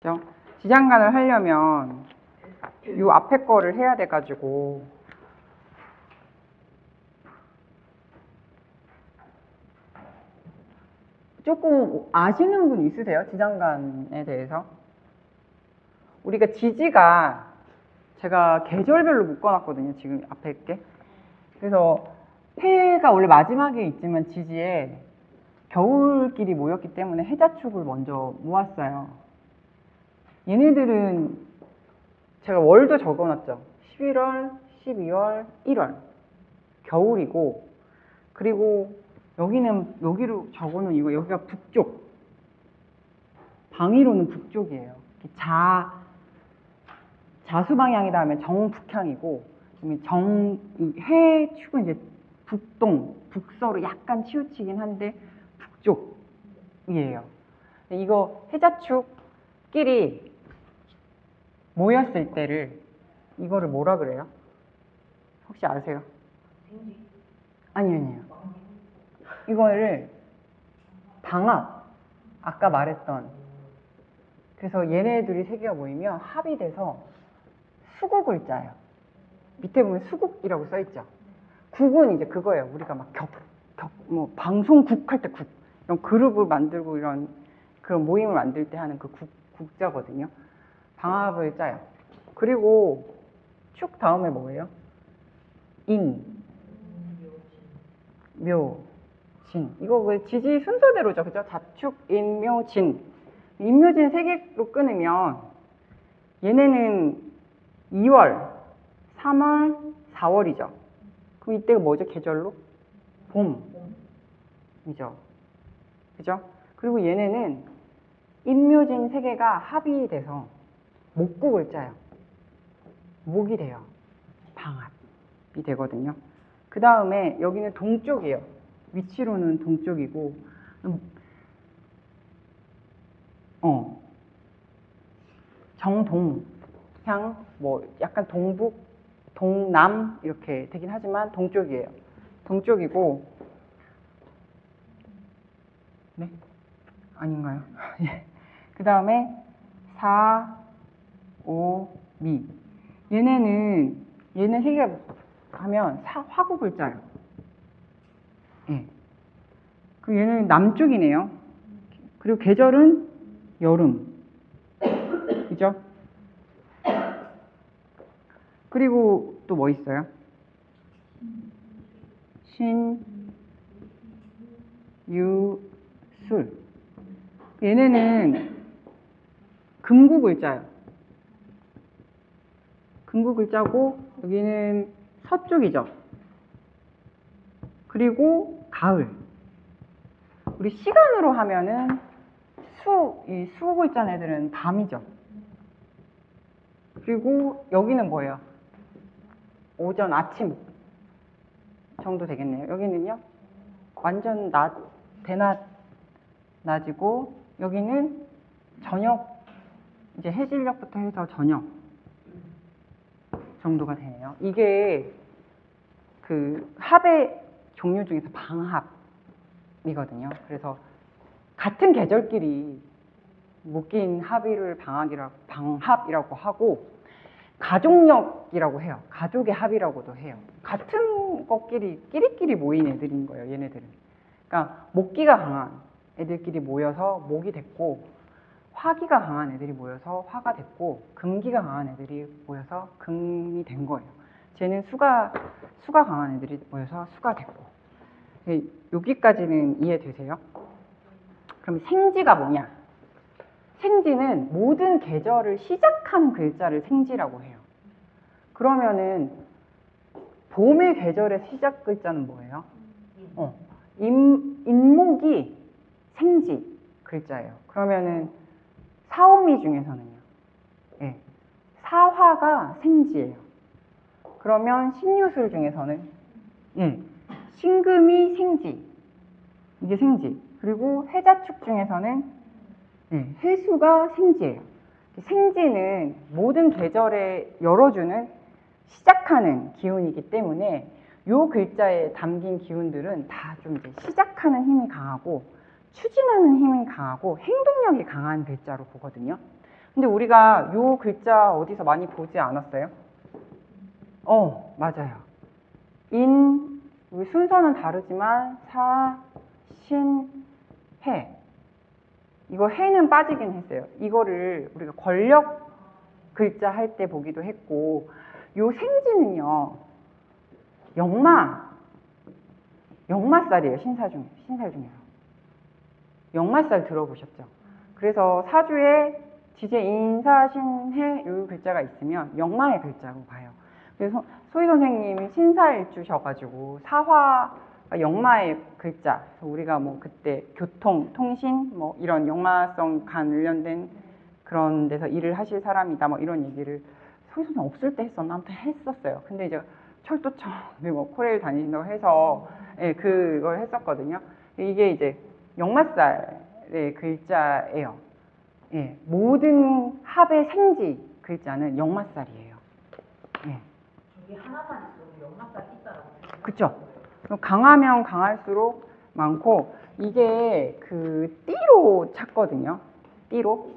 그죠? 지장간을 하려면 요 앞에 거를 해야 돼가지고 조금 아시는 분 있으세요? 지장간에 대해서? 우리가 지지가 제가 계절별로 묶어놨거든요. 지금 앞에 게. 그래서 해가 원래 마지막에 있지만 지지에 겨울끼리 모였기 때문에 해자축을 먼저 모았어요. 얘네들은 제가 월도 적어놨죠. 11월, 12월, 1월 겨울이고, 그리고 여기로 적어놓은 이거 여기가 북쪽, 방위로는 북쪽이에요. 자수 방향이다 하면 정북향이고, 해축은 이제 북동, 북서로 약간 치우치긴 한데 북쪽이에요. 이거 해자축끼리 모였을 때를 이거를 뭐라 그래요? 혹시 아세요? 아니에요. 이거를 방합, 아까 말했던, 그래서 얘네들이 세 개가 모이면 합이 돼서 수국을 짜요. 밑에 보면 수국이라고 써있죠. 국은 이제 그거예요. 우리가 막 뭐 방송국 할 때 국, 이런 그룹을 만들고 이런 그런 모임을 만들 때 하는 그 국자거든요. 방합을 짜요. 그리고 축 다음에 뭐예요? 인, 묘, 진. 이거 그 지지 순서대로죠. 그죠? 자축, 인, 묘, 진. 인묘진 세 개로 끊으면 얘네는 2월, 3월, 4월이죠. 그럼 이때가 뭐죠? 계절로? 봄이죠. 그죠? 그리고 얘네는 인묘진 세 개가 합이 돼서 목국을 짜요. 목이 돼요. 방합이 되거든요. 그 다음에 여기는 동쪽이에요. 위치로는 동쪽이고, 정동향, 뭐 약간 동북, 동남 이렇게 되긴 하지만 동쪽이에요. 동쪽이고, 네? 아닌가요? 그 다음에 사, 오, 미. 얘네 세 개가 하면 화국을 짜요. 예. 그 얘는 남쪽이네요. 그리고 계절은 여름. 그죠? 그리고 또 뭐 있어요? 신, 유, 술. 얘네는 금국을 짜요. 금국을 짜고 여기는 서쪽이죠. 그리고 가을. 우리 시간으로 하면은 이 수국을 짠 애들은 밤이죠. 그리고 여기는 뭐예요? 오전, 아침 정도 되겠네요. 여기는요, 완전 낮이고, 여기는 저녁, 이제 해질녘부터 해서 저녁 정도가 되네요. 이게 그 합의 종류 중에서 방합이거든요. 그래서 같은 계절끼리 묶인 합의를 방합이라고 하고, 가족력이라고 해요. 가족의 합이라고도 해요. 같은 끼리끼리 모인 애들인 거예요, 얘네들은. 그러니까 목기가 강한 애들끼리 모여서 목이 됐고, 화기가 강한 애들이 모여서 화가 됐고, 금기가 강한 애들이 모여서 금이 된 거예요. 쟤는 수가 강한 애들이 모여서 수가 됐고. 여기까지는 이해되세요? 그럼 생지가 뭐냐? 생지는 모든 계절을 시작하는 글자를 생지라고 해요. 그러면은 봄의 계절의 시작 글자는 뭐예요? 인목이 생지 글자예요. 그러면은 사오미 중에서는요. 예, 사화가 생지예요. 그러면 신유술 중에서는 신금이 생지. 이게 생지. 그리고 해자축 중에서는 해수가 생지예요. 생지는 모든 계절에 열어주는 시작하는 기운이기 때문에 이 글자에 담긴 기운들은 다 좀 이제 시작하는 힘이 강하고 추진하는 힘이 강하고 행동력이 강한 글자로 보거든요. 근데 우리가 요 글자 어디서 많이 보지 않았어요? 맞아요. 우리 순서는 다르지만 사, 신, 해. 이거 해는 빠지긴 했어요. 이거를 우리가 권력 글자 할 때 보기도 했고, 요 생지는요, 역마살이에요. 신살 중에서. 역마살 들어보셨죠? 그래서 사주에 지제, 인사, 신해 요 글자가 있으면 역마의 글자로 봐요. 그래서 소희 선생님이 신사일주셔가지고 사화가 역마의 글자. 그래서 우리가 뭐 그때 교통, 통신 뭐 이런 역마성 관련된 그런 데서 일을 하실 사람이다 뭐 이런 얘기를 소희 선생님 없을 때 했었나? 아무튼 했었어요. 근데 이제 철도청 뭐 코레일 다니신다고 해서 그걸 했었거든요. 이게 이제 역마살의 글자예요. 모든 합의 생지 글자는 역마살이에요. 저게 하나만 있어도 역마살이 있다라고. 그쵸? 강하면 강할수록 많고, 이게 그 띠로 찾거든요. 띠로.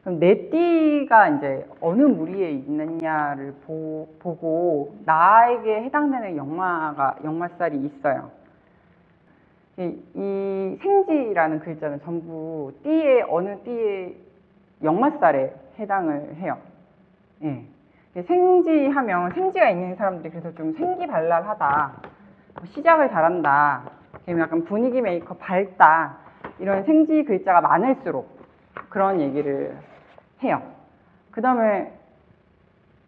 그럼 내 띠가 이제 어느 무리에 있느냐를 보고 나에게 해당되는 역마살이 있어요. 이 생지라는 글자는 전부 어느 띠의 역마살에 해당을 해요. 생지하면 생지가 있는 사람들이 그래서 좀 생기발랄하다, 시작을 잘한다, 약간 분위기 메이커 밝다, 이런 생지 글자가 많을수록 그런 얘기를 해요. 그 다음에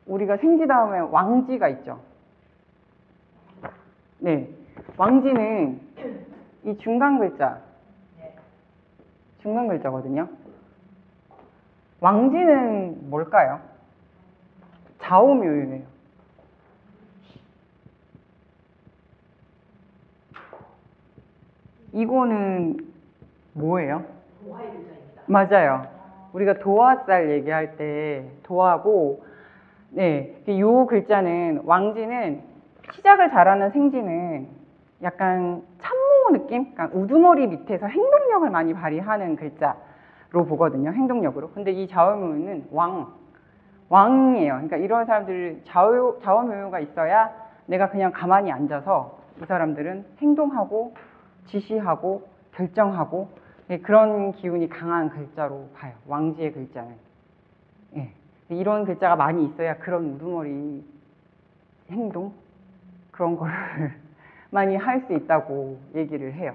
우리가 생지 다음에 왕지가 있죠. 왕지는 이 중간 글자거든요. 왕지는 뭘까요? 좌우묘유예요. 이거는 뭐예요? 도화의 글자입니다. 맞아요. 우리가 도화살 얘기할 때 도화고, 요 글자는 왕지는 시작을 잘하는 생지는 약간 참모 느낌? 그러니까 우두머리 밑에서 행동력을 많이 발휘하는 글자로 보거든요. 행동력으로. 근데 이 좌우묘유는 왕이에요. 그러니까 이런 사람들 좌우묘유가 있어야 내가 그냥 가만히 앉아서 이 사람들은 행동하고 지시하고 결정하고 그런 기운이 강한 글자로 봐요. 왕지의 글자는. 이런 글자가 많이 있어야 그런 우두머리 행동 그런 거를 많이 할 수 있다고 얘기를 해요.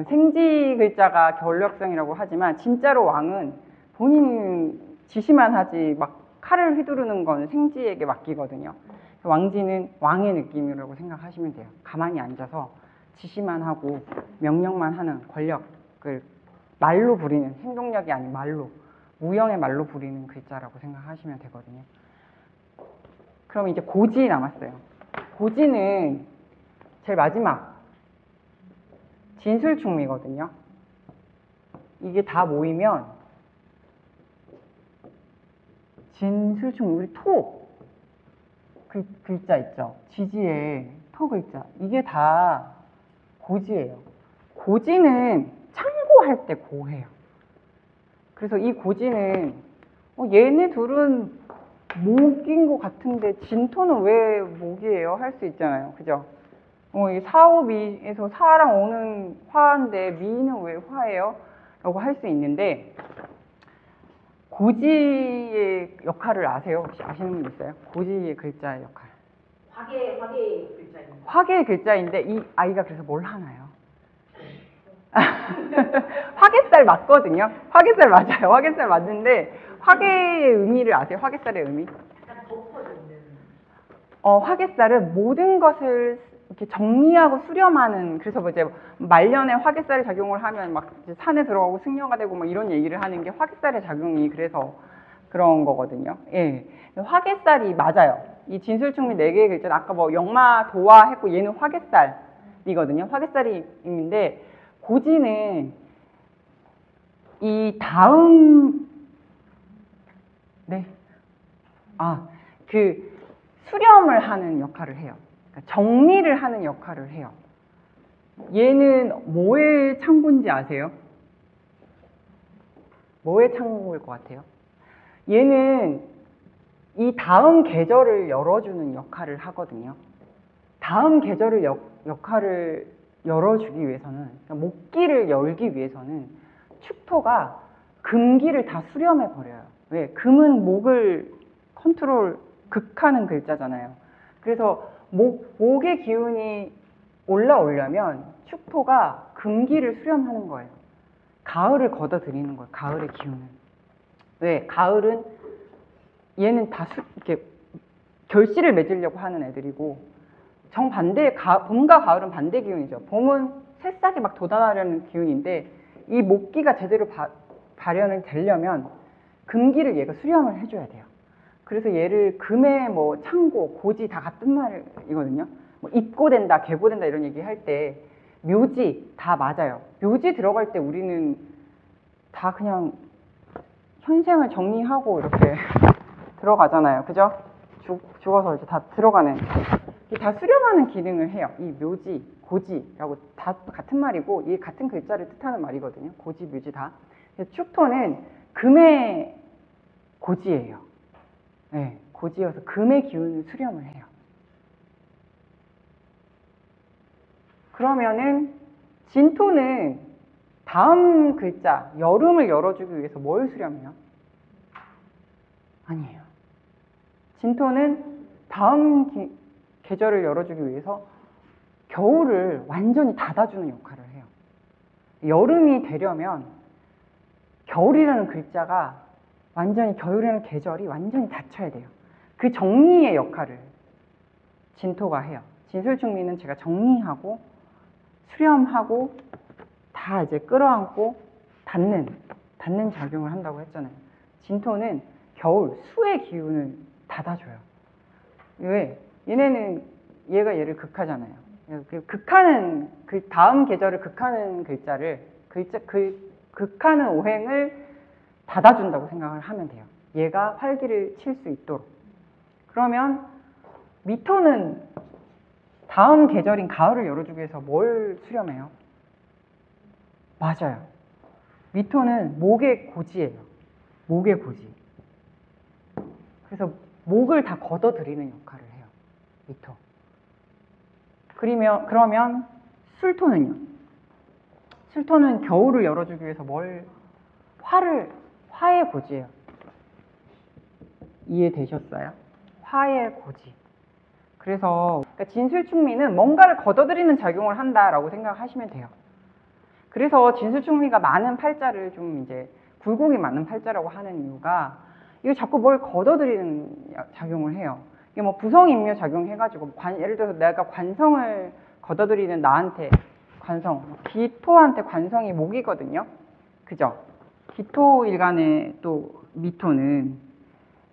생지 글자가 권력성이라고 하지만 진짜로 왕은 본인 지시만 하지 막 칼을 휘두르는 건 생지에게 맡기거든요. 왕지는 왕의 느낌이라고 생각하시면 돼요. 가만히 앉아서 지시만 하고 명령만 하는 권력을 말로 부리는, 행동력이 아닌 말로, 무형의 말로 부리는 글자라고 생각하시면 되거든요. 그럼 이제 고지 남았어요. 고지는 제일 마지막 진술충미거든요. 이게 다 모이면 진술충미, 우리 토 글자 있죠. 지지의 토 글자. 이게 다 고지예요. 고지는 창고할 때 고해요. 그래서 이 고지는 얘네 둘은 목인 것 같은데 진토는 왜 목이에요? 할 수 있잖아요. 그죠? 이 사오미에서 사랑 오는 화인데 미는 왜 화예요? 라고 할 수 있는데 고지의 역할을 아세요? 혹시 아시는 분 있어요? 고지의 글자의 역할. 화계의 글자입니다. 화계의 글자인데 이 아이가 그래서 뭘 하나요? 화개살 맞거든요. 화개살 맞아요. 화개살 맞는데 화개의 의미를 아세요? 화개살의 의미? 약간 덮어져 있는. 화개살은 모든 것을 이렇게 정리하고 수렴하는, 그래서 뭐 이제 말년에 화개살의 작용을 하면 막 이제 산에 들어가고 승려가 되고 뭐 이런 얘기를 하는 게 화개살의 작용이 그래서 그런 거거든요. 화개살이 맞아요. 이 진술충미 4개의 글자는 아까 뭐 역마, 도화 했고 얘는 화개살이거든요. 화개살이 있는데 고지는 이 다음 그 수렴을 하는 역할을 해요. 그러니까 정리를 하는 역할을 해요. 얘는 뭐의 창고인지 아세요? 뭐의 창고일 것 같아요? 얘는 이 다음 계절을 열어주는 역할을 하거든요. 다음 계절을 역할을 열어주기 위해서는, 그러니까 목기를 열기 위해서는 축토가 금기를 다 수렴해 버려요. 왜? 금은 목을 극하는 글자잖아요. 그래서 목의 기운이 올라오려면 축토가 금기를 수렴하는 거예요. 가을을 걷어들이는 거예요. 가을의 기운을. 왜? 가을은 얘는 다 이렇게 결실을 맺으려고 하는 애들이고, 정반대, 봄과 가을은 반대 기운이죠. 봄은 새싹이 막 돋아나려는 기운인데, 이 목기가 제대로 발현을 되려면 금기를 얘가 수렴을 해줘야 돼요. 그래서 얘를 금의 뭐 창고, 고지 다 같은 말이거든요. 뭐 입고된다, 개고된다 이런 얘기 할 때 묘지 다 맞아요. 묘지 들어갈 때 우리는 다 그냥 현생을 정리하고 이렇게 들어가잖아요. 그죠? 죽어서 이제 다 들어가는, 다 수렴하는 기능을 해요. 이 묘지, 고지라고 다 같은 말이고, 이 같은 글자를 뜻하는 말이거든요. 고지, 묘지 다. 축토는 금의 고지예요. 네, 고지여서 금의 기운을 수렴을 해요. 그러면은 진토는 다음 글자, 여름을 열어주기 위해서 뭘 수렴해요? 아니에요. 진토는 다음 계절을 열어주기 위해서 겨울을 완전히 닫아주는 역할을 해요. 여름이 되려면 겨울이라는 글자가 완전히, 겨울이라는 계절이 완전히 닫혀야 돼요. 그 정리의 역할을 진토가 해요. 진술충미는 제가 정리하고 수렴하고 다 이제 끌어안고 닫는 작용을 한다고 했잖아요. 진토는 겨울, 수의 기운을 닫아줘요. 왜? 얘가 얘를 극하잖아요. 극하는, 그 다음 계절을 극하는 극하는 오행을 닫아준다고 생각을 하면 돼요. 얘가 활기를 칠 수 있도록. 그러면 미토는 다음 계절인 가을을 열어주기 위해서 뭘 수렴해요? 맞아요. 미토는 목의 고지예요. 목의 고지. 그래서 목을 다 걷어들이는 역할을 해요. 미토. 그러면 술토는요? 술토는 겨울을 열어주기 위해서 화의 고지예요. 이해되셨어요? 화의 고지. 그래서 진술충미는 뭔가를 걷어들이는 작용을 한다라고 생각하시면 돼요. 그래서 진술충미가 많은 팔자를 좀 이제 굴곡이 많은 팔자라고 하는 이유가, 이거 자꾸 뭘 걷어들이는 작용을 해요. 이게 뭐 부성인묘 작용해가지고, 예를 들어서 내가 관성을 걷어들이는 나한테, 기토한테 관성이 목이거든요. 그죠? 기토일간의 또 미토는,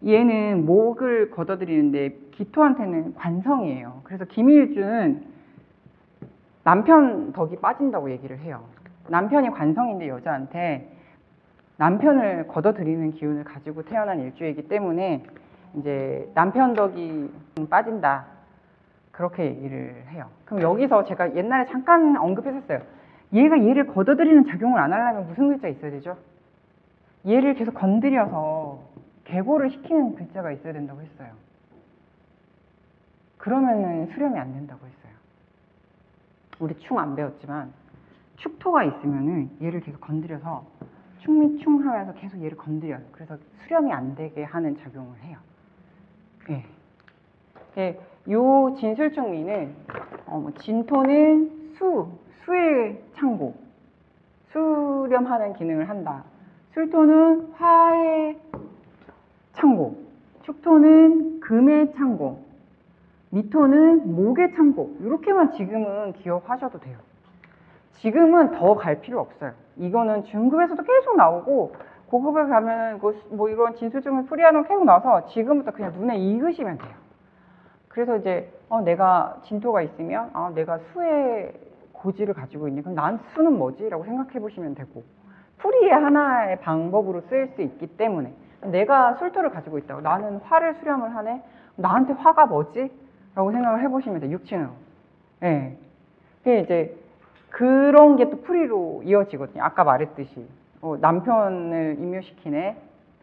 얘는 목을 걷어들이는데 기토한테는 관성이에요. 그래서 김일주는 남편 덕이 빠진다고 얘기를 해요. 남편이 관성인데 여자한테 남편을 걷어들이는 기운을 가지고 태어난 일주이기 때문에 이제 남편 덕이 빠진다, 그렇게 얘기를 해요. 그럼 여기서 제가 옛날에 잠깐 언급했었어요. 얘가 얘를 걷어들이는 작용을 안 하려면 무슨 글자 있어야 되죠? 얘를 계속 건드려서 계고를 시키는 글자가 있어야 된다고 했어요. 그러면은 수렴이 안 된다고 했어요. 우리 충 안 배웠지만 축토가 있으면은 얘를 계속 건드려서 충미충 하면서 계속 얘를 건드려요. 그래서 수렴이 안 되게 하는 작용을 해요. 네. 네, 요 진술충미는 진토는 수의 창고, 수렴하는 기능을 한다. 술토는 화의 창고, 축토는 금의 창고, 미토는 목의 창고. 이렇게만 지금은 기억하셔도 돼요. 지금은 더 갈 필요 없어요. 이거는 중급에서도 계속 나오고 고급에 가면 뭐 이런 진술증을 풀이하는 거 계속 나와서 지금부터 그냥 눈에 익으시면 돼요. 그래서 이제 내가 진토가 있으면 내가 수의 고지를 가지고 있니? 그럼 난 수는 뭐지? 라고 생각해 보시면 되고, 풀이의 하나의 방법으로 쓰일 수 있기 때문에, 내가 술토를 가지고 있다고 나는 화를 수렴을 하네? 나한테 화가 뭐지? 라고 생각을 해보시면 돼요. 육친으로. 예. 그게 이제 그런 게 또 풀이로 이어지거든요. 아까 말했듯이 남편을 임묘시키네,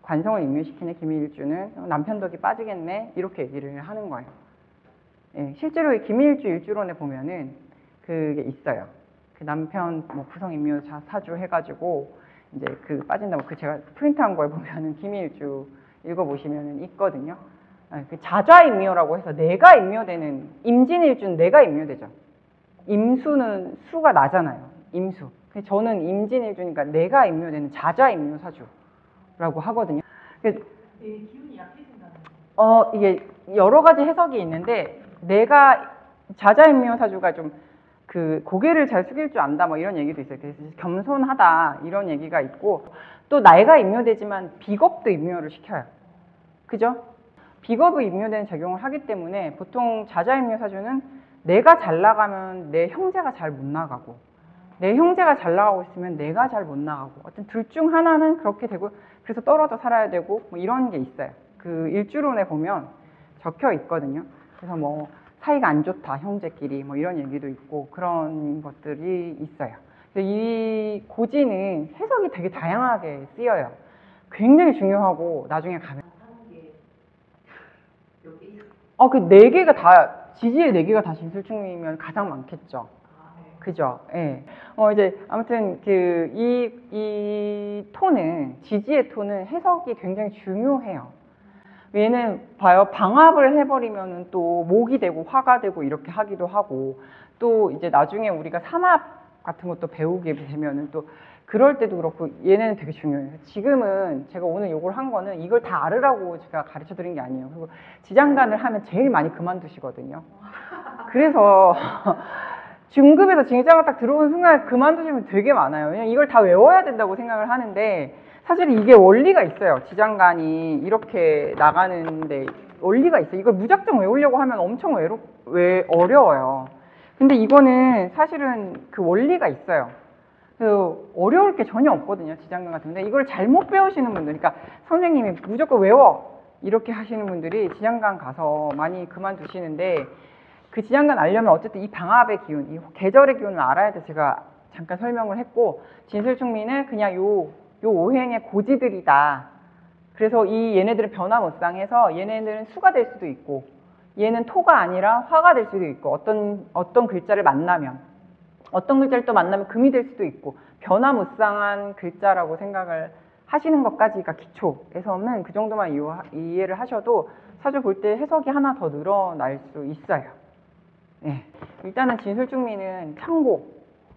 관성을 임묘시키는 김일주는 남편 덕이 빠지겠네 이렇게 얘기를 하는 거예요. 예, 실제로 이 김일주 일주론에 보면은 그게 있어요. 그 남편 뭐 구성 임묘 사주 해가지고 이제 그 빠진다고 그 제가 프린트한 거에 보면은 김일주 읽어보시면은 있거든요. 예, 그 자좌임묘라고 해서 내가 임묘되는 임진일주는 내가 임묘되죠. 임수는 수가 나잖아요. 임수. 저는 임진일주니까 내가 임묘되는 자좌임묘 사주라고 하거든요. 기운이 약해진다는 이게 여러 가지 해석이 있는데 내가 자자임묘 사주가 좀 그 고개를 잘 숙일 줄 안다 뭐 이런 얘기도 있어요. 그래서 겸손하다 이런 얘기가 있고 또 나이가 임묘되지만 비겁도 임묘를 시켜요. 그죠? 비겁이 임묘되는 작용을 하기 때문에 보통 자자임묘 사주는 내가 잘 나가면 내 형제가 잘 못 나가고 내 형제가 잘 나가고 있으면 내가 잘 못 나가고 어떤 둘 중 하나는 그렇게 되고 그래서 떨어져 살아야 되고 뭐 이런 게 있어요. 그 일주론에 보면 적혀 있거든요. 그래서 뭐 사이가 안 좋다 형제끼리 뭐 이런 얘기도 있고 그런 것들이 있어요. 이 고지는 해석이 되게 다양하게 쓰여요. 굉장히 중요하고 나중에 가면 그 네 개가 다 지지의 네 개가 다 진술충이면 가장 많겠죠. 그죠? 예. 이제 아무튼 이 톤은 지지의 톤은 해석이 굉장히 중요해요. 얘는 봐요. 방합을 해버리면은 또 목이 되고 화가 되고 이렇게 하기도 하고 또 이제 나중에 우리가 삼합 같은 것도 배우게 되면은 또 그럴 때도 그렇고 얘네는 되게 중요해요. 지금은 제가 오늘 요걸 한 거는 이걸 다 알으라고 제가 가르쳐 드린 게 아니에요. 그리고 지장간을 하면 제일 많이 그만두시거든요. 그래서 중급에서 징장을 딱 들어오는 순간 그만두시면 되게 많아요. 그냥 이걸 다 외워야 된다고 생각을 하는데 사실 이게 원리가 있어요. 지장간이 이렇게 나가는데 원리가 있어요. 이걸 무작정 외우려고 하면 엄청 어려워요. 근데 이거는 사실은 그 원리가 있어요. 그 어려울 게 전혀 없거든요. 지장간 같은데 이걸 잘못 배우시는 분들, 그러니까 선생님이 무조건 외워 이렇게 하시는 분들이 지장간 가서 많이 그만두시는데 그 지장간 알려면 어쨌든 이 방합의 기운, 이 계절의 기운을 알아야 돼. 제가 잠깐 설명을 했고 진술충미는 그냥 요 오행의 고지들이다. 그래서 이 얘네들은 변화무쌍해서 얘네들은 수가 될 수도 있고 얘는 토가 아니라 화가 될 수도 있고 어떤 글자를 만나면 어떤 글자를 또 만나면 금이 될 수도 있고 변화무쌍한 글자라고 생각을 하시는 것까지가 기초에서는 그 정도만 이해를 하셔도 사주 볼 때 해석이 하나 더 늘어날 수 있어요. 네. 일단은 진술충미는 상고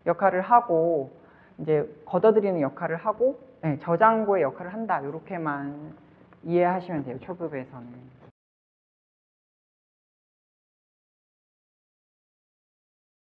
역할을 하고 이제 걷어들이는 역할을 하고 저장고의 역할을 한다. 이렇게만 이해하시면 돼요. 초급에서는.